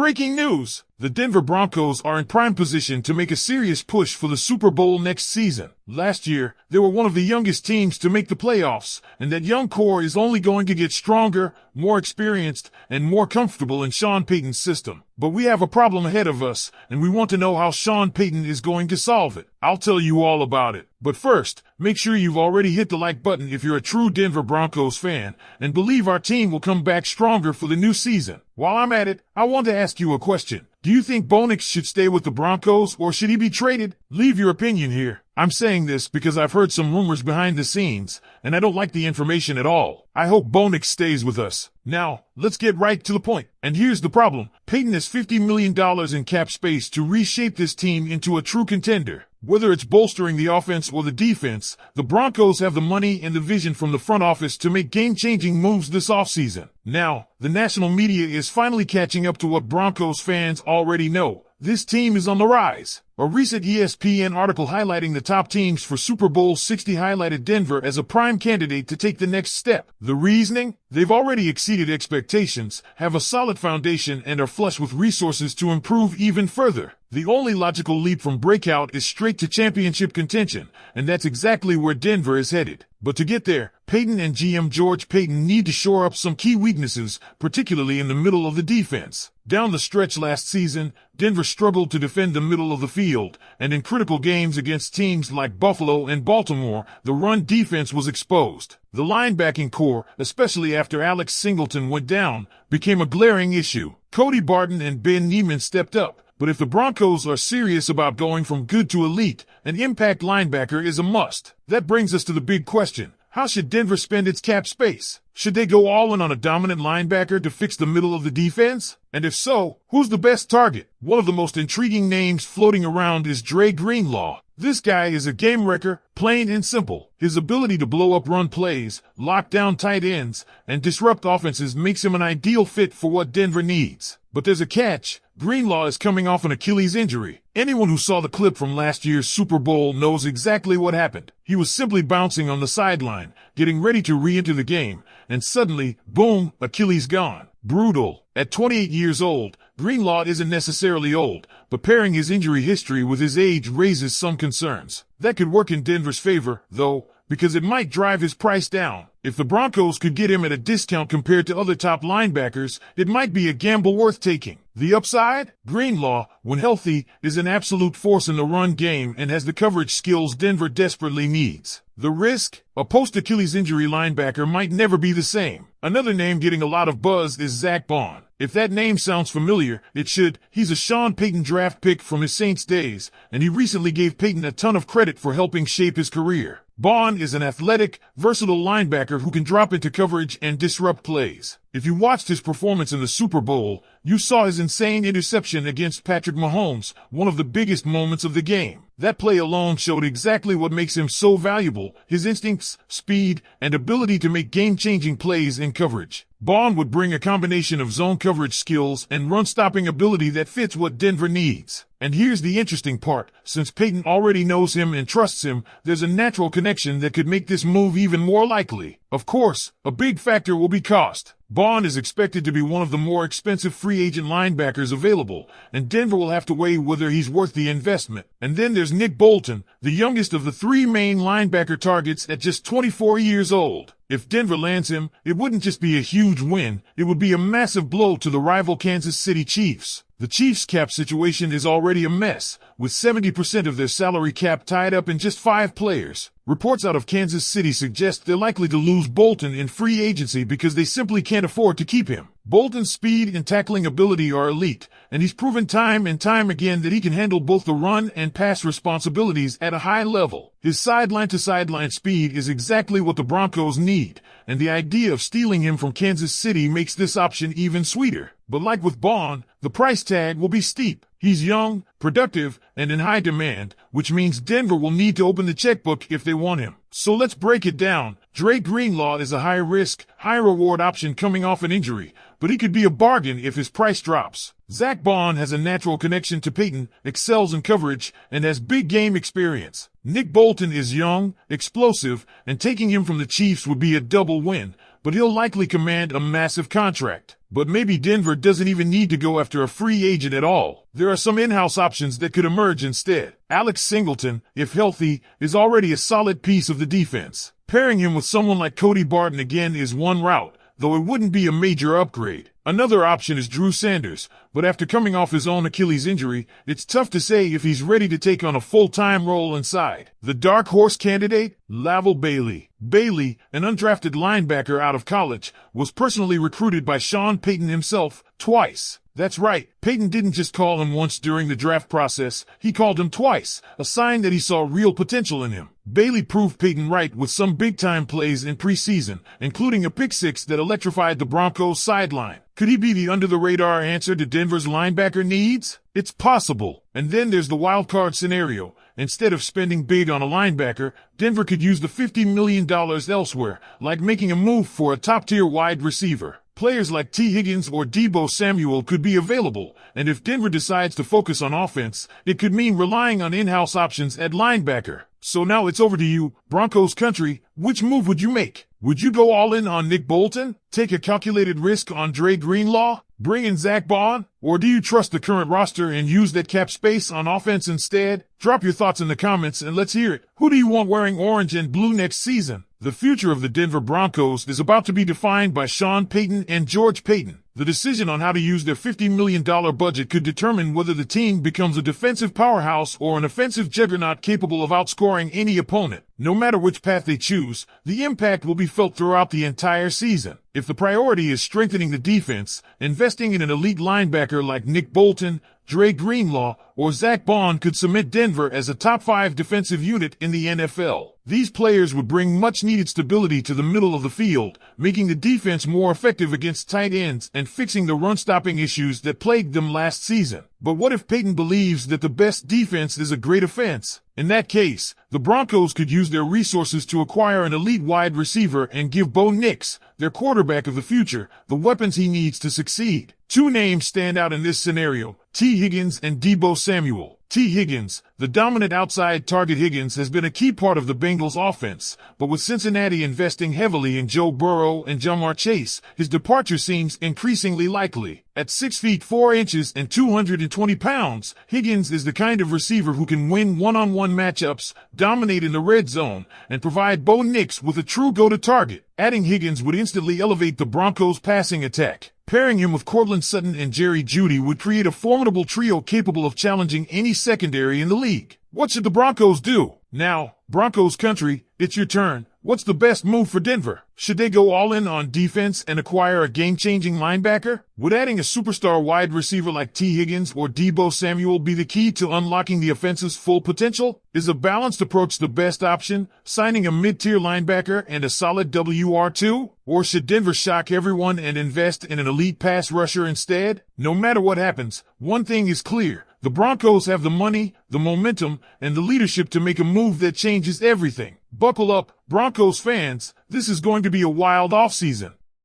Breaking news! The Denver Broncos are in prime position to make a serious push for the Super Bowl next season. Last year, they were one of the youngest teams to make the playoffs, and that young core is only going to get stronger, more experienced, and more comfortable in Sean Payton's system. But we have a problem ahead of us, and we want to know how Sean Payton is going to solve it. I'll tell you all about it. But first, make sure you've already hit the like button if you're a true Denver Broncos fan, and believe our team will come back stronger for the new season. While I'm at it, I want to ask you a question. Do you think Bolton should stay with the Broncos or should he be traded? Leave your opinion here. I'm saying this because I've heard some rumors behind the scenes, and I don't like the information at all. I hope Bolton stays with us. Now, let's get right to the point. And here's the problem. Payton has $50 million in cap space to reshape this team into a true contender. Whether it's bolstering the offense or the defense, the Broncos have the money and the vision from the front office to make game-changing moves this offseason. Now, the national media is finally catching up to what Broncos fans already know. This team is on the rise. A recent ESPN article highlighting the top teams for Super Bowl 60 highlighted Denver as a prime candidate to take the next step. The reasoning? They've already exceeded expectations, have a solid foundation, and are flush with resources to improve even further. The only logical leap from breakout is straight to championship contention, and that's exactly where Denver is headed. But to get there, Payton and GM George Payton need to shore up some key weaknesses, particularly in the middle of the defense. Down the stretch last season, Denver struggled to defend the middle of the field, and in critical games against teams like Buffalo and Baltimore, the run defense was exposed. The linebacking core, especially after Alex Singleton went down, became a glaring issue. Cody Barton and Ben Neiman stepped up. But if the Broncos are serious about going from good to elite, an impact linebacker is a must. That brings us to the big question. How should Denver spend its cap space? Should they go all in on a dominant linebacker to fix the middle of the defense? And if so, who's the best target? One of the most intriguing names floating around is Dre Greenlaw. This guy is a game wrecker, plain and simple. His ability to blow up run plays, lock down tight ends, and disrupt offenses makes him an ideal fit for what Denver needs. But there's a catch. Greenlaw is coming off an Achilles injury. Anyone who saw the clip from last year's Super Bowl knows exactly what happened. He was simply bouncing on the sideline, getting ready to re-enter the game, and suddenly, boom, Achilles gone. Brutal. At 28 years old, Greenlaw isn't necessarily old, but pairing his injury history with his age raises some concerns. That could work in Denver's favor, though, because it might drive his price down. If the Broncos could get him at a discount compared to other top linebackers, it might be a gamble worth taking. The upside? Greenlaw, when healthy, is an absolute force in the run game and has the coverage skills Denver desperately needs. The risk? A post-Achilles injury linebacker might never be the same. Another name getting a lot of buzz is Zack Baun. If that name sounds familiar, it should. He's a Sean Payton draft pick from his Saints days, and he recently gave Payton a ton of credit for helping shape his career. Baun is an athletic, versatile linebacker who can drop into coverage and disrupt plays. If you watched his performance in the Super Bowl, you saw his insane interception against Patrick Mahomes, one of the biggest moments of the game. That play alone showed exactly what makes him so valuable, his instincts, speed, and ability to make game-changing plays in coverage. Baun would bring a combination of zone coverage skills and run-stopping ability that fits what Denver needs. And here's the interesting part. Since Payton already knows him and trusts him, there's a natural connection that could make this move even more likely. Of course, a big factor will be cost. Baun is expected to be one of the more expensive free agent linebackers available, and Denver will have to weigh whether he's worth the investment. And then there's Nick Bolton, the youngest of the three main linebacker targets at just 24 years old. If Denver lands him, it wouldn't just be a huge win, it would be a massive blow to the rival Kansas City Chiefs. The Chiefs' cap situation is already a mess, with 70% of their salary cap tied up in just 5 players. Reports out of Kansas City suggest they're likely to lose Bolton in free agency because they simply can't afford to keep him. Bolton's speed and tackling ability are elite, and he's proven time and time again that he can handle both the run and pass responsibilities at a high level. His sideline-to-sideline speed is exactly what the Broncos need, and the idea of stealing him from Kansas City makes this option even sweeter. But like with Baun, the price tag will be steep. He's young, productive, and in high demand, which means Denver will need to open the checkbook if they want him. So let's break it down. Dre Greenlaw is a high-risk, high-reward option coming off an injury, but he could be a bargain if his price drops. Zack Baun has a natural connection to Payton, excels in coverage, and has big game experience. Nick Bolton is young, explosive, and taking him from the Chiefs would be a double win, but he'll likely command a massive contract. But maybe Denver doesn't even need to go after a free agent at all. There are some in-house options that could emerge instead. Alex Singleton, if healthy, is already a solid piece of the defense. Pairing him with someone like Cody Barton again is one route, though it wouldn't be a major upgrade. Another option is Drew Sanders, but after coming off his own Achilles injury, it's tough to say if he's ready to take on a full-time role inside. The dark horse candidate? Lavelle Bailey. Bailey, an undrafted linebacker out of college, was personally recruited by Sean Payton himself twice. That's right, Payton didn't just call him once during the draft process, he called him twice, a sign that he saw real potential in him. Bailey proved Payton right with some big-time plays in preseason, including a pick-six that electrified the Broncos' sideline. Could he be the under-the-radar answer to Denver's linebacker needs? It's possible. And then there's the wild-card scenario. Instead of spending big on a linebacker, Denver could use the $50 million elsewhere, like making a move for a top-tier wide receiver. Players like T. Higgins or Deebo Samuel could be available, and if Denver decides to focus on offense, it could mean relying on in-house options at linebacker. So now it's over to you, Broncos country. Which move would you make? Would you go all in on Nick Bolton? Take a calculated risk on Dre Greenlaw? Bring in Zach Bond? Or do you trust the current roster and use that cap space on offense instead? Drop your thoughts in the comments and let's hear it. Who do you want wearing orange and blue next season? The future of the Denver Broncos is about to be defined by Sean Payton and George Payton. The decision on how to use their $50 million budget could determine whether the team becomes a defensive powerhouse or an offensive juggernaut capable of outscoring any opponent. No matter which path they choose, the impact will be felt throughout the entire season. If the priority is strengthening the defense, investing in an elite linebacker like Nick Bolton, Dre Greenlaw, or Zach Bond could cement Denver as a top 5 defensive unit in the NFL. These players would bring much-needed stability to the middle of the field, making the defense more effective against tight ends and fixing the run-stopping issues that plagued them last season. But what if Payton believes that the best defense is a great offense? In that case, the Broncos could use their resources to acquire an elite wide receiver and give Bo Nix, their quarterback of the future, the weapons he needs to succeed. Two names stand out in this scenario, T. Higgins and Deebo Samuel. T. Higgins, the dominant outside target. Higgins has been a key part of the Bengals offense, but with Cincinnati investing heavily in Joe Burrow and Jamar Chase, his departure seems increasingly likely. At 6 feet 4 inches and 220 pounds, Higgins is the kind of receiver who can win one-on-one matchups, dominate in the red zone, and provide Bo Nix with a true go-to target. Adding Higgins would instantly elevate the Broncos' passing attack. Pairing him with Courtland Sutton and Jerry Jeudy would create a formidable trio capable of challenging any secondary in the league. What should the Broncos do? Now, Broncos country, it's your turn. What's the best move for Denver? Should they go all in on defense and acquire a game-changing linebacker? Would adding a superstar wide receiver like T. Higgins or Deebo Samuel be the key to unlocking the offense's full potential? Is a balanced approach the best option, signing a mid-tier linebacker and a solid WR2? Or should Denver shock everyone and invest in an elite pass rusher instead? No matter what happens, one thing is clear. The Broncos have the money, the momentum, and the leadership to make a move that changes everything. Buckle up, Broncos fans. This is going to be a wild offseason.